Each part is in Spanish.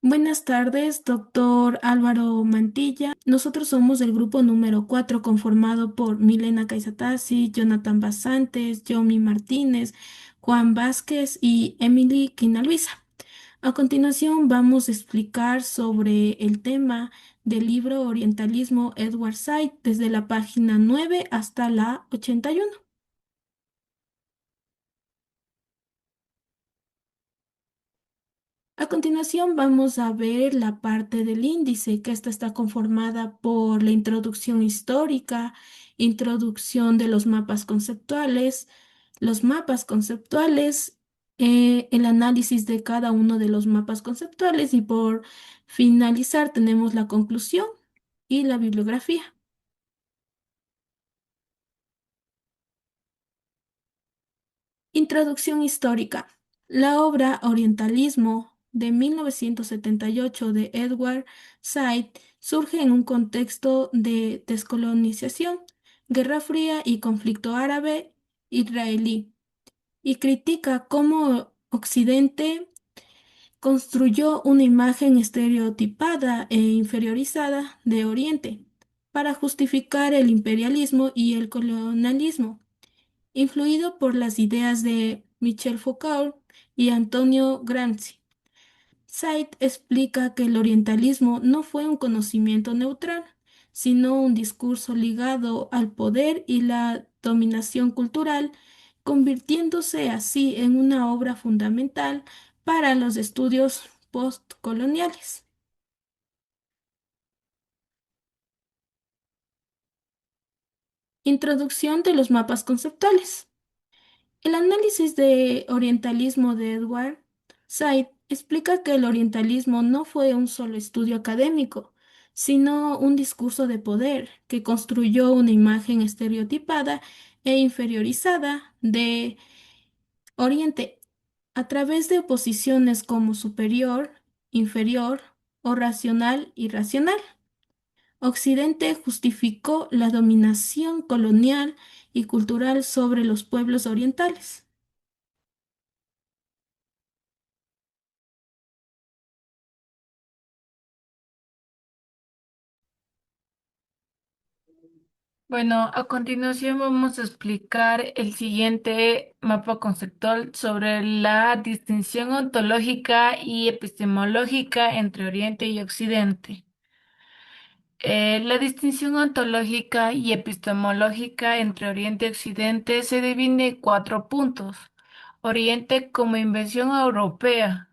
Buenas tardes, doctor Álvaro Mantilla. Nosotros somos el grupo número 4 conformado por Milena Caizatasi, Jonathan Basantes, Yomi Martínez, Juan Vázquez y Emily Quinalbiza. A continuación vamos a explicar sobre el tema del libro Orientalismo Edward Said desde la página 9 hasta la 81. A continuación vamos a ver la parte del índice, que esta está conformada por la introducción histórica, introducción de los mapas conceptuales, el análisis de cada uno de los mapas conceptuales y por finalizar tenemos la conclusión y la bibliografía. Introducción histórica. La obra Orientalismo de 1978 de Edward Said surge en un contexto de descolonización, Guerra Fría y conflicto árabe-israelí, y critica cómo Occidente construyó una imagen estereotipada e inferiorizada de Oriente para justificar el imperialismo y el colonialismo influido por las ideas de Michel Foucault y Antonio Gramsci. Said explica que el orientalismo no fue un conocimiento neutral, sino un discurso ligado al poder y la dominación cultural, convirtiéndose así en una obra fundamental para los estudios postcoloniales. Introducción de los mapas conceptuales. El análisis de orientalismo de Edward Said explica que el orientalismo no fue un solo estudio académico, sino un discurso de poder que construyó una imagen estereotipada e inferiorizada de Oriente a través de oposiciones como superior, inferior o racional y racional. Occidente justificó la dominación colonial y cultural sobre los pueblos orientales. Bueno, a continuación vamos a explicar el siguiente mapa conceptual sobre la distinción ontológica y epistemológica entre Oriente y Occidente. La distinción ontológica y epistemológica entre Oriente y Occidente se divide en cuatro puntos. Oriente como invención europea,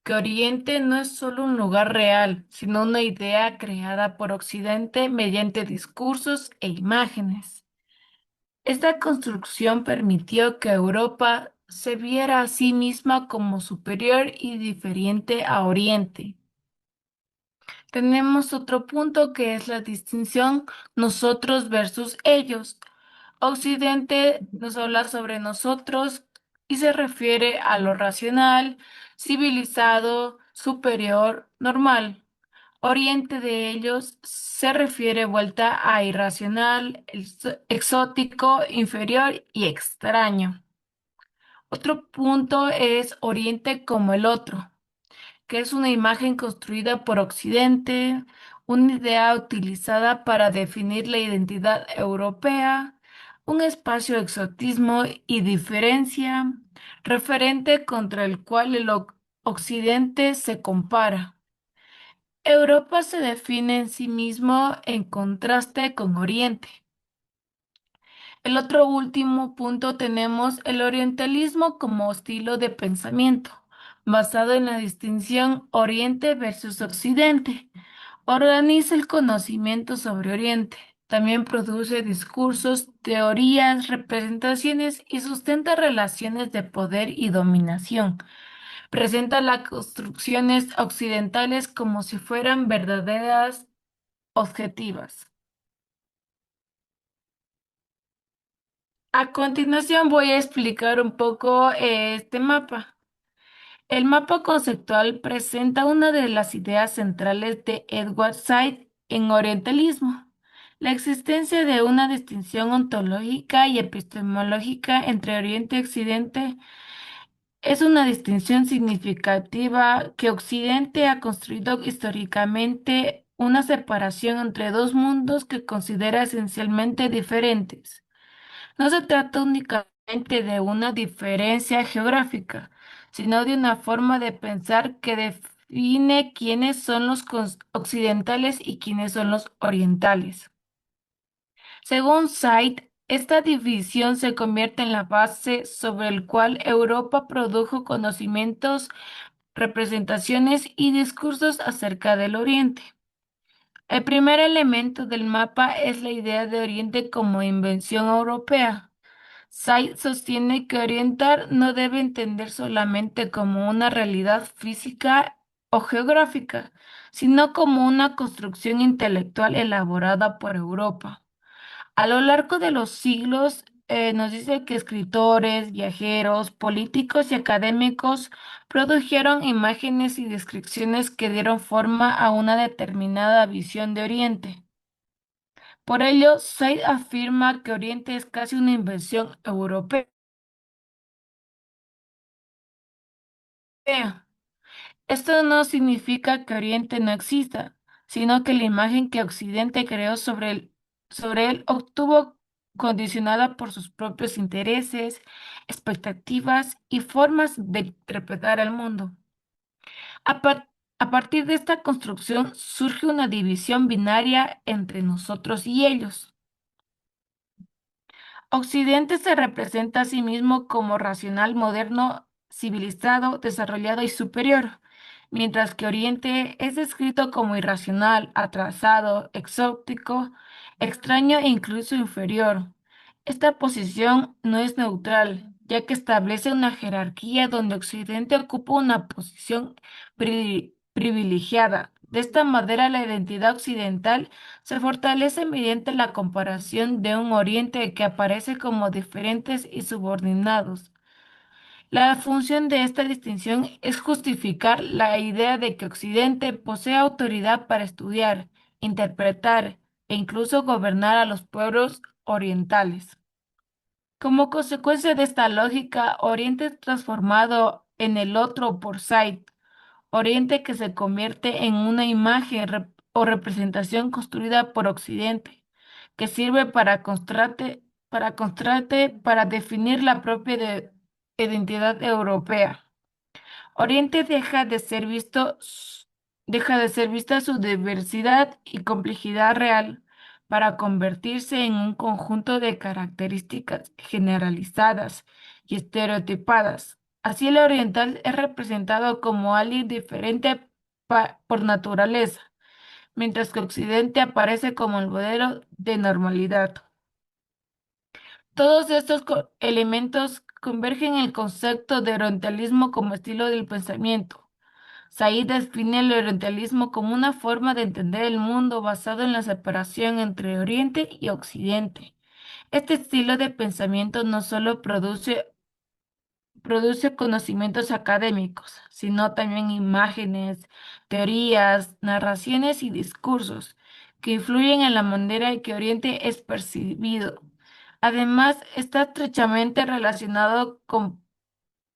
que Oriente no es solo un lugar real, sino una idea creada por Occidente mediante discursos e imágenes. Esta construcción permitió que Europa se viera a sí misma como superior y diferente a Oriente. Tenemos otro punto que es la distinción nosotros versus ellos. Occidente nos habla sobre nosotros y se refiere a lo racional, civilizado, superior, normal. Oriente de ellos se refiere vuelta a irracional, exótico, inferior y extraño. Otro punto es Oriente como el otro, que es una imagen construida por Occidente, una idea utilizada para definir la identidad europea, un espacio de exotismo y diferencia, referente contra el cual el Occidente se compara. Europa se define en sí mismo en contraste con Oriente. El otro último punto tenemos el orientalismo como estilo de pensamiento, basado en la distinción Oriente versus Occidente. Organiza el conocimiento sobre Oriente. También produce discursos, teorías, representaciones y sustenta relaciones de poder y dominación. Presenta las construcciones occidentales como si fueran verdaderas objetivas. A continuación voy a explicar un poco este mapa. El mapa conceptual presenta una de las ideas centrales de Edward Said en orientalismo, la existencia de una distinción ontológica y epistemológica entre Oriente y Occidente. Es una distinción significativa que Occidente ha construido históricamente una separación entre dos mundos que considera esencialmente diferentes. No se trata únicamente de una diferencia geográfica, sino de una forma de pensar que define quiénes son los occidentales y quiénes son los orientales. Según Said, esta división se convierte en la base sobre el cual Europa produjo conocimientos, representaciones y discursos acerca del Oriente. El primer elemento del mapa es la idea de Oriente como invención europea. Said sostiene que orientar no debe entender solamente como una realidad física o geográfica, sino como una construcción intelectual elaborada por Europa. A lo largo de los siglos, nos dice que escritores, viajeros, políticos y académicos produjeron imágenes y descripciones que dieron forma a una determinada visión de Oriente. Por ello, Said afirma que Oriente es casi una invención europea. Esto no significa que Oriente no exista, sino que la imagen que Occidente creó sobre él obtuvo condicionada por sus propios intereses, expectativas y formas de interpretar el mundo. A, par- a partir de esta construcción surge una división binaria entre nosotros y ellos. Occidente se representa a sí mismo como racional, moderno, civilizado, desarrollado y superior, mientras que Oriente es descrito como irracional, atrasado, exótico, extraño e incluso inferior. Esta posición no es neutral, ya que establece una jerarquía donde Occidente ocupa una posición privilegiada. De esta manera, la identidad occidental se fortalece mediante la comparación de un Oriente que aparece como diferentes y subordinados. La función de esta distinción es justificar la idea de que Occidente posee autoridad para estudiar, interpretar e incluso gobernar a los pueblos orientales. Como consecuencia de esta lógica, Oriente es transformado en el otro por Said, Oriente que se convierte en una imagen o representación construida por Occidente, que sirve para definir la propia identidad europea. Oriente deja de ser vista su diversidad y complejidad real para convertirse en un conjunto de características generalizadas y estereotipadas. Así el oriental es representado como alguien diferente por naturaleza, mientras que Occidente aparece como el modelo de normalidad. Todos estos elementos convergen en el concepto de orientalismo como estilo del pensamiento. Said define el orientalismo como una forma de entender el mundo basado en la separación entre Oriente y Occidente. Este estilo de pensamiento no solo produce conocimientos académicos, sino también imágenes, teorías, narraciones y discursos que influyen en la manera en que Oriente es percibido. Además, está estrechamente relacionado con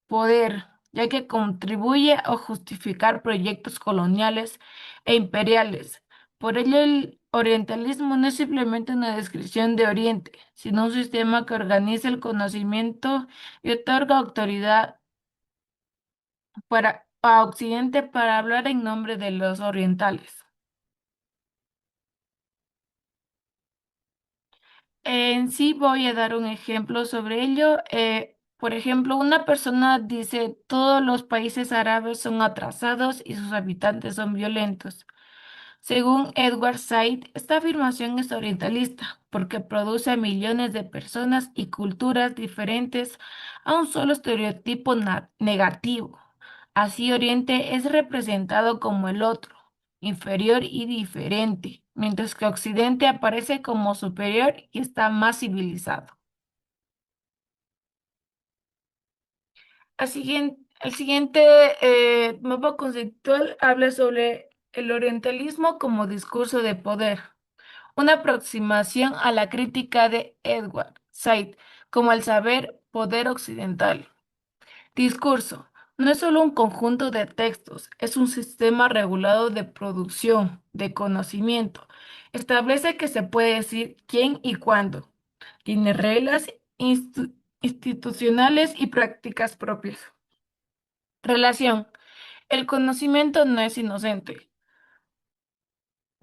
poder, ya que contribuye a justificar proyectos coloniales e imperiales. Por ello, el orientalismo no es simplemente una descripción de Oriente, sino un sistema que organiza el conocimiento y otorga autoridad a Occidente para hablar en nombre de los orientales. En sí voy a dar un ejemplo sobre ello. Por ejemplo, una persona dice, todos los países árabes son atrasados y sus habitantes son violentos. Según Edward Said, esta afirmación es orientalista porque produce a millones de personas y culturas diferentes a un solo estereotipo negativo. Así Oriente es representado como el otro, inferior y diferente, mientras que Occidente aparece como superior y está más civilizado. El siguiente mapa conceptual habla sobre el orientalismo como discurso de poder. Una aproximación a la crítica de Edward Said como el saber poder occidental. Discurso. No es solo un conjunto de textos, es un sistema regulado de producción, de conocimiento. Establece que se puede decir quién y cuándo. Tiene reglas institucionales y prácticas propias. Relación. El conocimiento no es inocente.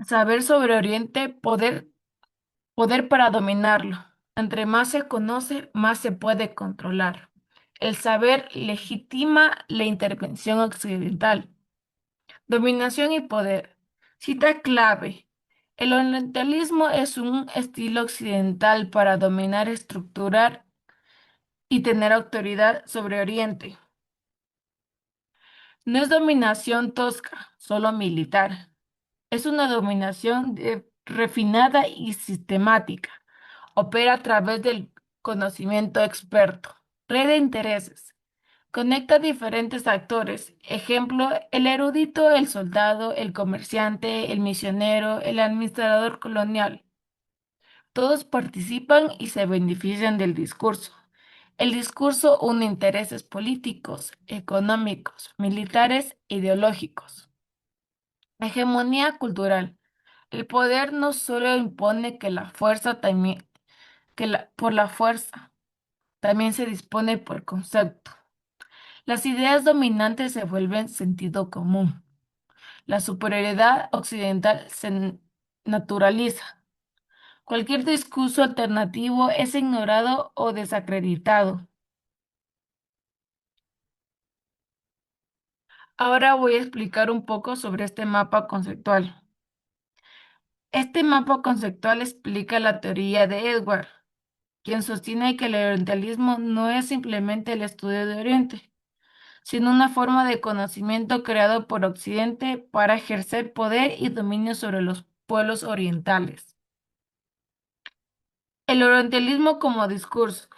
Saber sobre Oriente, poder para dominarlo. Entre más se conoce, más se puede controlar. El saber legitima la intervención occidental. Dominación y poder. Cita clave. El orientalismo es un estilo occidental para dominar, estructurar y tener autoridad sobre Oriente. No es dominación tosca, solo militar. Es una dominación refinada y sistemática. Opera a través del conocimiento experto. Red de intereses. Conecta diferentes actores. Ejemplo, el erudito, el soldado, el comerciante, el misionero, el administrador colonial. Todos participan y se benefician del discurso. El discurso une intereses políticos, económicos, militares, ideológicos. Hegemonía cultural. El poder no solo impone que la fuerza también, por la fuerza, también se dispone por concepto. Las ideas dominantes se vuelven sentido común. La superioridad occidental se naturaliza. Cualquier discurso alternativo es ignorado o desacreditado. Ahora voy a explicar un poco sobre este mapa conceptual. Este mapa conceptual explica la teoría de Edward, quien sostiene que el orientalismo no es simplemente el estudio de Oriente, sino una forma de conocimiento creado por Occidente para ejercer poder y dominio sobre los pueblos orientales. El orientalismo como discurso.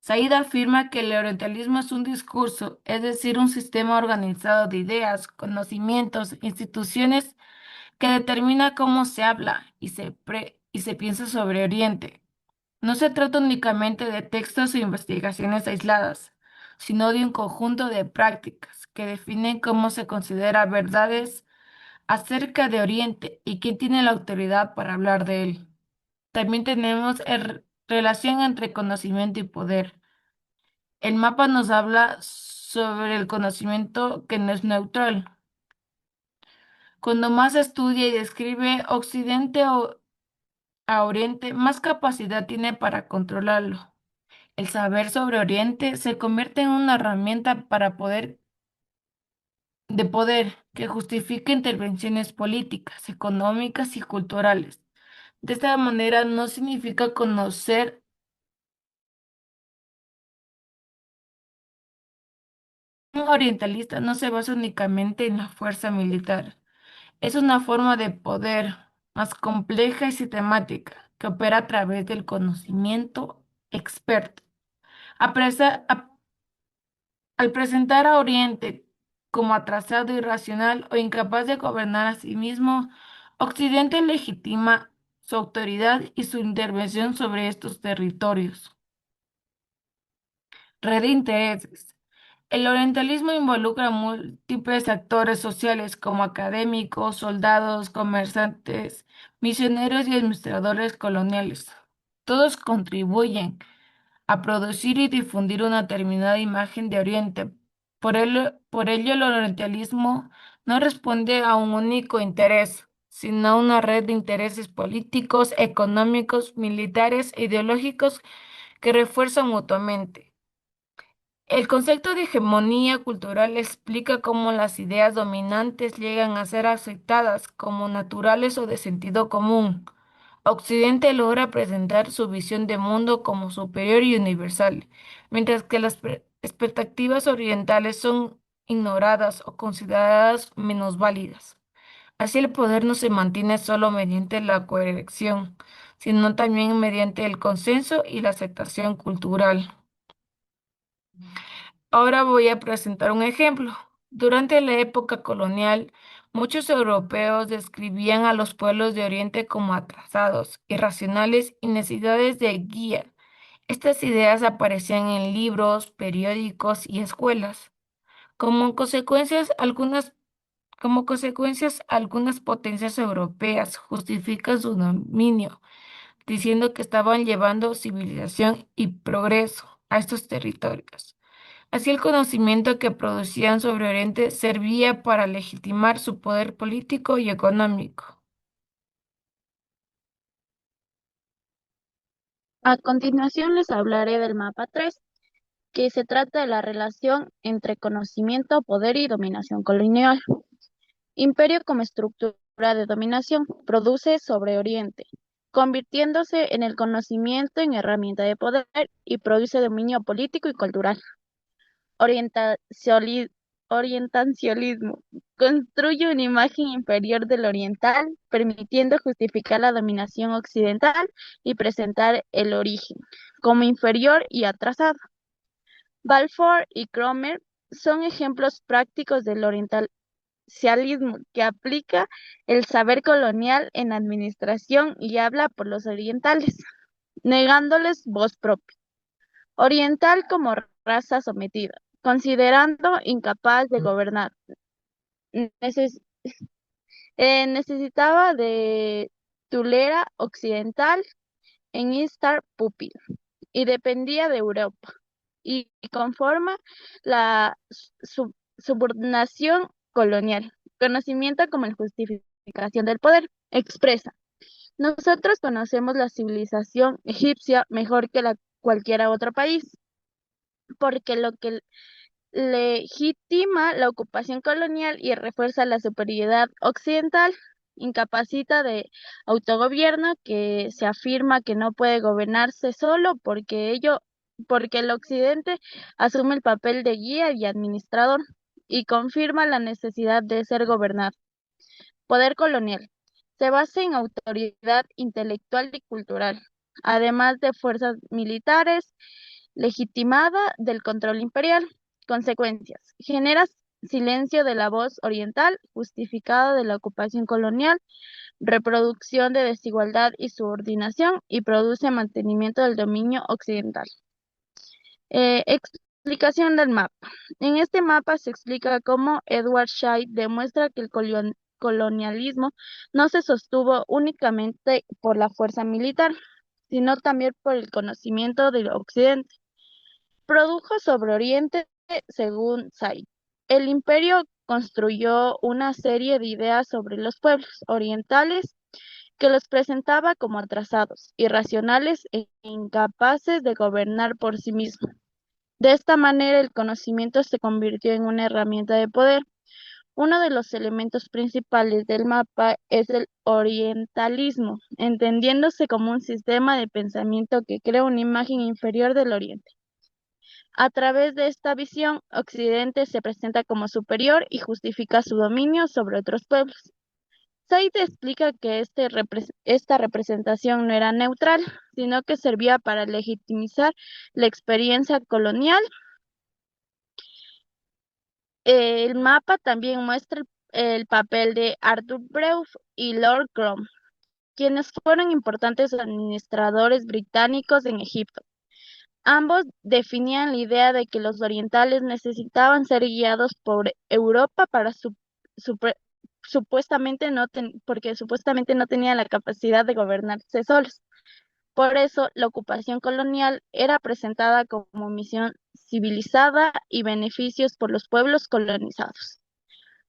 Said afirma que el orientalismo es un discurso, es decir, un sistema organizado de ideas, conocimientos, instituciones que determina cómo se habla y se piensa sobre Oriente. No se trata únicamente de textos o investigaciones aisladas, sino de un conjunto de prácticas que definen cómo se considera verdades acerca de Oriente y quién tiene la autoridad para hablar de él. También tenemos relación entre conocimiento y poder. El mapa nos habla sobre el conocimiento que no es neutral. Cuando más estudia y describe Occidente o a Oriente, más capacidad tiene para controlarlo. El saber sobre Oriente se convierte en una herramienta de poder que justifica intervenciones políticas, económicas y culturales. De esta manera no significa conocer. Un orientalista no se basa únicamente en la fuerza militar. Es una forma de poder más compleja y sistemática que opera a través del conocimiento experto. Al presentar a Oriente como atrasado, irracional o incapaz de gobernar a sí mismo, Occidente legitima su autoridad y su intervención sobre estos territorios. Red de intereses. El orientalismo involucra a múltiples actores sociales como académicos, soldados, comerciantes, misioneros y administradores coloniales. Todos contribuyen a producir y difundir una determinada imagen de Oriente. Por ello, el orientalismo no responde a un único interés, sino a una red de intereses políticos, económicos, militares e ideológicos que refuerzan mutuamente. El concepto de hegemonía cultural explica cómo las ideas dominantes llegan a ser aceptadas como naturales o de sentido común. Occidente logra presentar su visión de mundo como superior y universal, mientras que las expectativas orientales son ignoradas o consideradas menos válidas. Así el poder no se mantiene solo mediante la coerción, sino también mediante el consenso y la aceptación cultural. Ahora voy a presentar un ejemplo. Durante la época colonial, muchos europeos describían a los pueblos de Oriente como atrasados, irracionales y necesidades de guía. Estas ideas aparecían en libros, periódicos y escuelas. Como consecuencias, algunas potencias europeas justifican su dominio, diciendo que estaban llevando civilización y progreso a estos territorios. Así el conocimiento que producían sobre Oriente servía para legitimar su poder político y económico. A continuación les hablaré del mapa 3, que se trata de la relación entre conocimiento, poder y dominación colonial. Imperio como estructura de dominación produce sobre Oriente, convirtiéndose en el conocimiento en herramienta de poder y produce dominio político y cultural. Orientacioli- Orientacionalismo construye una imagen inferior del oriental, permitiendo justificar la dominación occidental y presentar el origen como inferior y atrasado. Balfour y Cromer son ejemplos prácticos del orientalismo que aplica el saber colonial en administración y habla por los orientales, negándoles voz propia. Oriental como raza sometida, considerando incapaz de gobernar. Neces- Necesitaba de Tulera Occidental en Istar Pupil y dependía de Europa y conforma la subordinación colonial. Conocimiento como la justificación del poder. Expresa. Nosotros conocemos la civilización egipcia mejor que cualquier otro país, porque lo que legitima la ocupación colonial y refuerza la superioridad occidental, incapacita de autogobierno que se afirma que no puede gobernarse solo porque el occidente asume el papel de guía y administrador y confirma la necesidad de ser gobernado. Poder colonial. Se basa en autoridad intelectual y cultural, además de fuerzas militares, legitimada del control imperial. Consecuencias. Genera silencio de la voz oriental, justificado de la ocupación colonial, reproducción de desigualdad y subordinación, y produce mantenimiento del dominio occidental. Explicación del mapa. En este mapa se explica cómo Edward Said demuestra que el colonialismo no se sostuvo únicamente por la fuerza militar, sino también por el conocimiento del Occidente. Produjo sobre Oriente, según Said. El imperio construyó una serie de ideas sobre los pueblos orientales que los presentaba como atrasados, irracionales e incapaces de gobernar por sí mismos. De esta manera, el conocimiento se convirtió en una herramienta de poder. Uno de los elementos principales del mapa es el orientalismo, entendiéndose como un sistema de pensamiento que crea una imagen inferior del Oriente. A través de esta visión, Occidente se presenta como superior y justifica su dominio sobre otros pueblos. Said explica que esta representación no era neutral, sino que servía para legitimizar la experiencia colonial. El mapa también muestra el papel de Arthur Breuf y Lord Brougham, quienes fueron importantes administradores británicos en Egipto. Ambos definían la idea de que los orientales necesitaban ser guiados por Europa para supre- porque supuestamente no tenían la capacidad de gobernarse solos. Por eso, la ocupación colonial era presentada como misión civilizada y beneficios por los pueblos colonizados.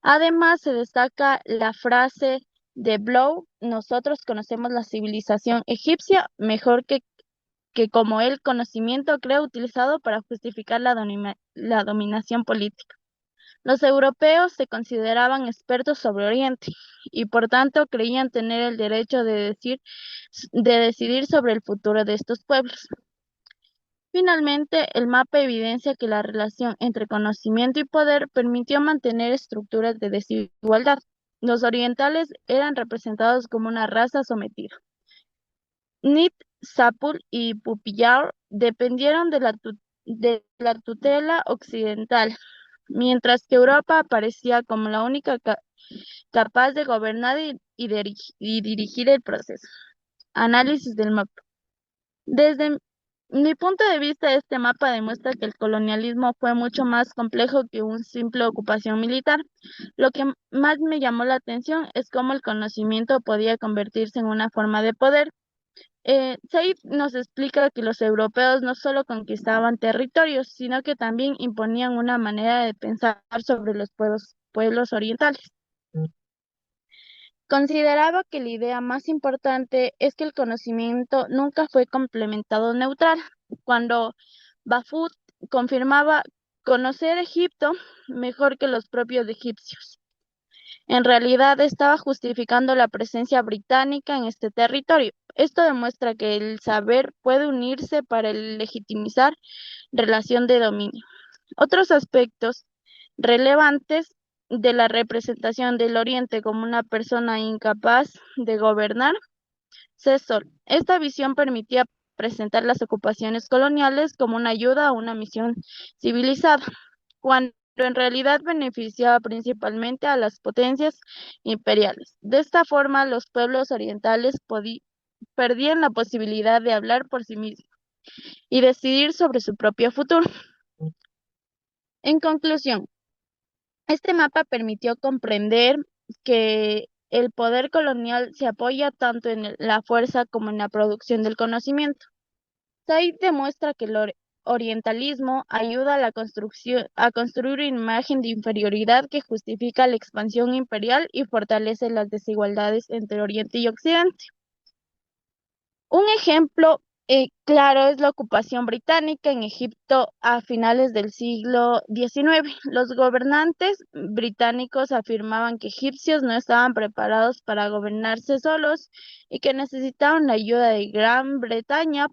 Además, se destaca la frase de Blow: nosotros conocemos la civilización egipcia mejor que como el conocimiento creo utilizado para justificar la dominación política. Los europeos se consideraban expertos sobre Oriente y por tanto creían tener el derecho de decidir sobre el futuro de estos pueblos. Finalmente, el mapa evidencia que la relación entre conocimiento y poder permitió mantener estructuras de desigualdad. Los orientales eran representados como una raza sometida. Nit, Sapul y Pupillar dependieron de la tutela occidental, mientras que Europa aparecía como la única capaz de gobernar y dirigir el proceso. Análisis del mapa. Desde Mi punto de vista, este mapa demuestra que el colonialismo fue mucho más complejo que una simple ocupación militar. Lo que más me llamó la atención es cómo el conocimiento podía convertirse en una forma de poder. Said nos explica que los europeos no solo conquistaban territorios, sino que también imponían una manera de pensar sobre los pueblos orientales. Consideraba que la idea más importante es que el conocimiento nunca fue complementado neutral. Cuando Bafut confirmaba conocer Egipto mejor que los propios egipcios, en realidad estaba justificando la presencia británica en este territorio. Esto demuestra que el saber puede unirse para legitimizar relación de dominio. Otros aspectos relevantes de la representación del Oriente como una persona incapaz de gobernar, César. Esta visión permitía presentar las ocupaciones coloniales como una ayuda a una misión civilizada, cuando en realidad beneficiaba principalmente a las potencias imperiales. De esta forma, los pueblos orientales perdían la posibilidad de hablar por sí mismos y decidir sobre su propio futuro. En conclusión, este mapa permitió comprender que el poder colonial se apoya tanto en la fuerza como en la producción del conocimiento. Said demuestra que el orientalismo ayuda a la construcción, a construir una imagen de inferioridad que justifica la expansión imperial y fortalece las desigualdades entre Oriente y Occidente. Un ejemplo claro es la ocupación británica en Egipto a finales del siglo XIX. Los gobernantes británicos afirmaban que egipcios no estaban preparados para gobernarse solos y que necesitaban la ayuda de Gran Bretaña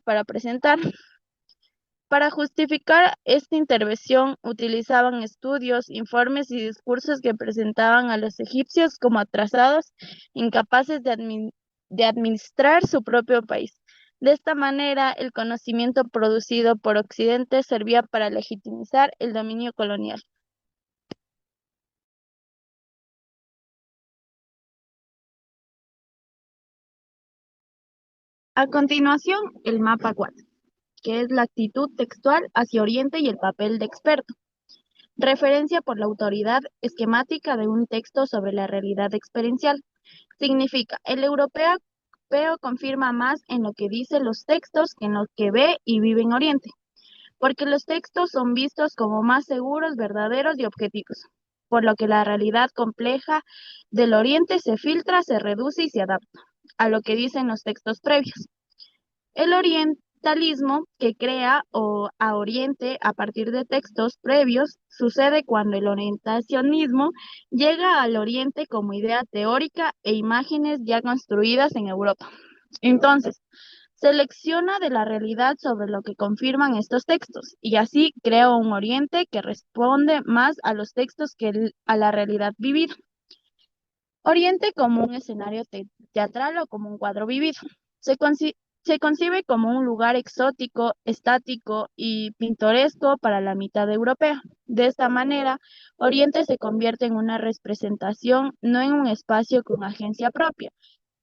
para justificar esta intervención, utilizaban estudios, informes y discursos que presentaban a los egipcios como atrasados, incapaces de administrar su propio país. De esta manera, el conocimiento producido por Occidente servía para legitimizar el dominio colonial. A continuación, el mapa 4, que es la actitud textual hacia Oriente y el papel de experto. Referencia por la autoridad esquemática de un texto sobre la realidad experiencial. Significa, el europeo confirma más en lo que dice los textos que en lo que ve y vive en Oriente, porque los textos son vistos como más seguros, verdaderos y objetivos, por lo que la realidad compleja del Oriente se filtra, se reduce y se adapta a lo que dicen los textos previos. El orientalismo, que crea a Oriente a partir de textos previos, sucede cuando el orientacionismo llega al Oriente como idea teórica e imágenes ya construidas en Europa. Entonces, selecciona de la realidad sobre lo que confirman estos textos y así crea un Oriente que responde más a los textos que a la realidad vivida. Oriente como un escenario teatral o como un cuadro vivido. Se, se concibe como un lugar exótico, estático y pintoresco para la mitad europea. De esta manera, Oriente se convierte en una representación, no en un espacio con agencia propia.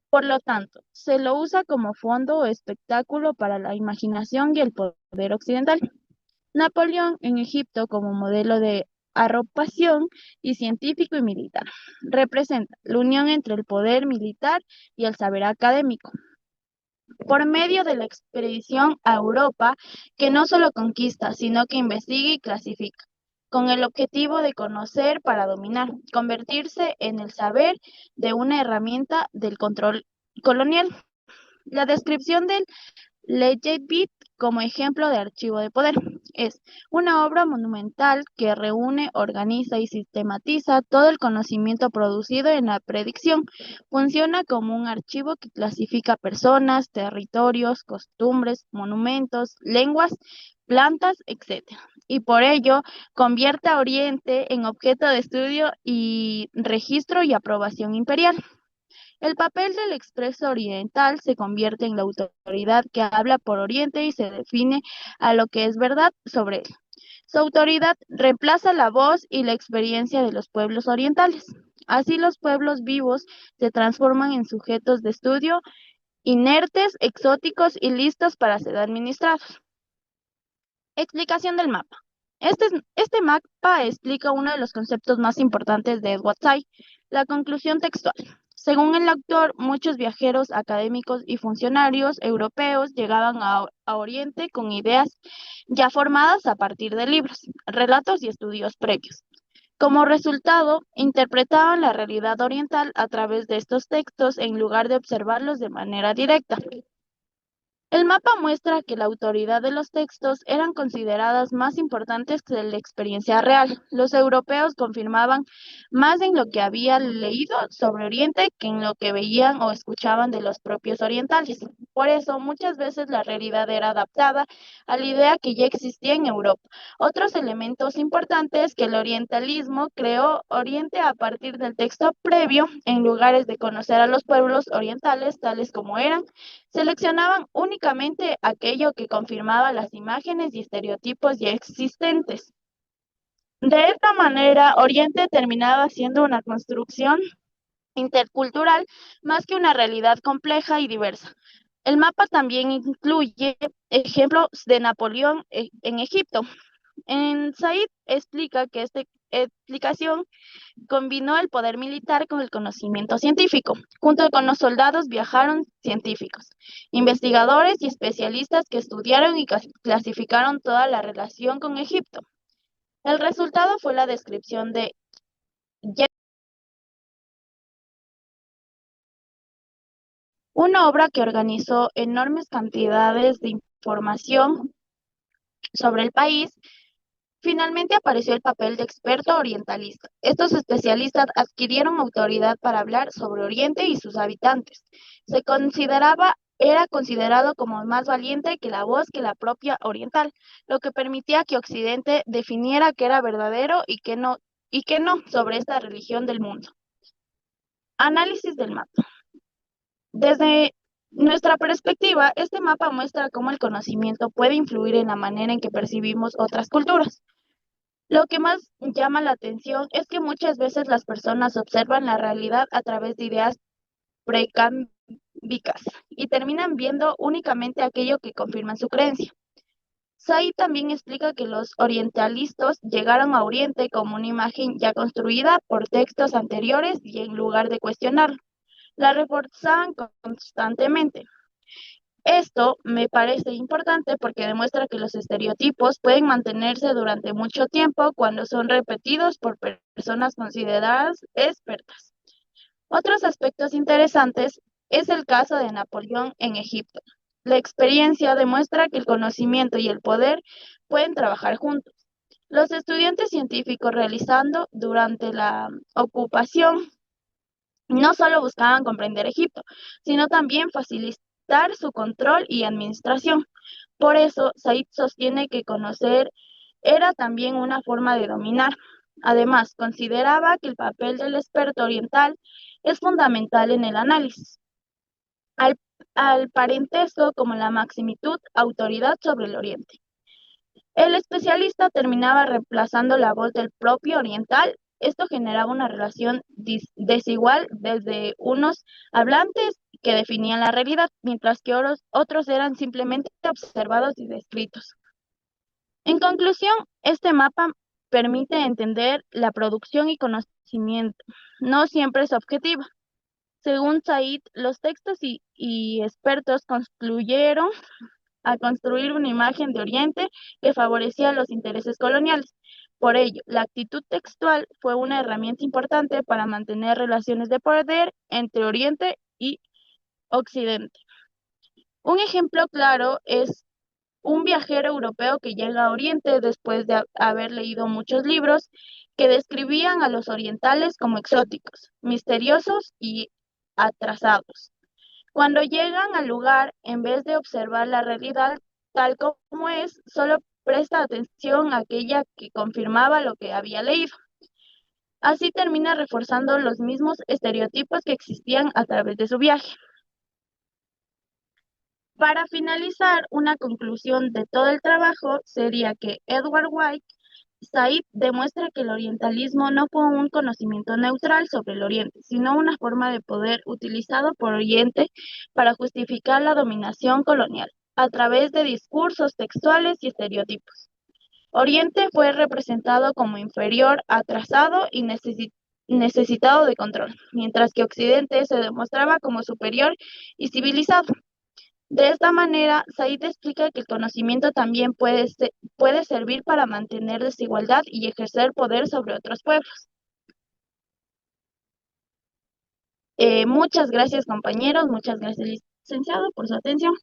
Por lo tanto, se lo usa como fondo o espectáculo para la imaginación y el poder occidental. Napoleón en Egipto como modelo de arropación y científico y militar. Representa la unión entre el poder militar y el saber académico. Por medio de la expedición a Europa, que no solo conquista, sino que investiga y clasifica, con el objetivo de conocer para dominar, convertirse en el saber de una herramienta del control colonial. La descripción del Leggett como ejemplo de archivo de poder. Es una obra monumental que reúne, organiza y sistematiza todo el conocimiento producido en la predicción. Funciona como un archivo que clasifica personas, territorios, costumbres, monumentos, lenguas, plantas, etc. Y por ello convierte a Oriente en objeto de estudio y registro y aprobación imperial. El papel del expreso oriental se convierte en la autoridad que habla por Oriente y se define a lo que es verdad sobre él. Su autoridad reemplaza la voz y la experiencia de los pueblos orientales. Así los pueblos vivos se transforman en sujetos de estudio inertes, exóticos y listos para ser administrados. Explicación del mapa. Este mapa explica uno de los conceptos más importantes de Edward Said, la conclusión textual. Según el autor, muchos viajeros académicos y funcionarios europeos llegaban a Oriente con ideas ya formadas a partir de libros, relatos y estudios previos. Como resultado, interpretaban la realidad oriental a través de estos textos en lugar de observarlos de manera directa. El mapa muestra que la autoridad de los textos eran consideradas más importantes que la experiencia real. Los europeos confirmaban más en lo que habían leído sobre Oriente que en lo que veían o escuchaban de los propios orientales. Por eso, muchas veces la realidad era adaptada a la idea que ya existía en Europa. Otros elementos importantes que el orientalismo creó Oriente a partir del texto previo, en lugares de conocer a los pueblos orientales tales como eran, seleccionaban únicamente aquello que confirmaba las imágenes y estereotipos ya existentes. De esta manera, Oriente terminaba siendo una construcción intercultural más que una realidad compleja y diversa. El mapa también incluye ejemplos de Napoleón en Egipto. En Said explica que esta explicación combinó el poder militar con el conocimiento científico. Junto con los soldados viajaron científicos, investigadores y especialistas que estudiaron y clasificaron toda la relación con Egipto. El resultado fue la descripción de una obra que organizó enormes cantidades de información sobre el país. Finalmente apareció el papel de experto orientalista. Estos especialistas adquirieron autoridad para hablar sobre Oriente y sus habitantes. Era considerado como más valiente que la voz que la propia oriental, lo que permitía que Occidente definiera qué era verdadero y qué no sobre esta religión del mundo. Análisis del mapa. Desde nuestra perspectiva, este mapa muestra cómo el conocimiento puede influir en la manera en que percibimos otras culturas. Lo que más llama la atención es que muchas veces las personas observan la realidad a través de ideas precámbicas y terminan viendo únicamente aquello que confirma su creencia. Said también explica que los orientalistas llegaron a Oriente como una imagen ya construida por textos anteriores y en lugar de cuestionarlo, la reforzaban constantemente. Esto me parece importante porque demuestra que los estereotipos pueden mantenerse durante mucho tiempo cuando son repetidos por personas consideradas expertas. Otros aspectos interesantes es el caso de Napoleón en Egipto. La experiencia demuestra que el conocimiento y el poder pueden trabajar juntos. Los estudiantes científicos realizando durante la ocupación no solo buscaban comprender Egipto, sino también facilitar su control y administración. Por eso, Said sostiene que conocer era también una forma de dominar. Además, consideraba que el papel del experto oriental es fundamental en el análisis, al, al parentesco como la maximitud autoridad sobre el Oriente. El especialista terminaba reemplazando la voz del propio oriental. Esto generaba una relación desigual desde unos hablantes que definían la realidad, mientras que otros eran simplemente observados y descritos. En conclusión, este mapa permite entender la producción y conocimiento. No siempre es objetiva. Según Said, los textos y expertos concluyeron a construir una imagen de Oriente que favorecía los intereses coloniales. Por ello, la actitud textual fue una herramienta importante para mantener relaciones de poder entre Oriente y Occidente. Un ejemplo claro es un viajero europeo que llega a Oriente después de haber leído muchos libros que describían a los orientales como exóticos, misteriosos y atrasados. Cuando llegan al lugar, en vez de observar la realidad tal como es, solo presta atención a aquella que confirmaba lo que había leído. Así termina reforzando los mismos estereotipos que existían a través de su viaje. Para finalizar, una conclusión de todo el trabajo sería que Edward White Said demuestra que el orientalismo no fue un conocimiento neutral sobre el Oriente, sino una forma de poder utilizado por Oriente para justificar la dominación colonial. a través de discursos textuales y estereotipos. Oriente fue representado como inferior, atrasado y necesitado de control, mientras que Occidente se demostraba como superior y civilizado. De esta manera, Said explica que el conocimiento también puede servir para mantener desigualdad y ejercer poder sobre otros pueblos. Muchas gracias, compañeros, muchas gracias, licenciado, por su atención.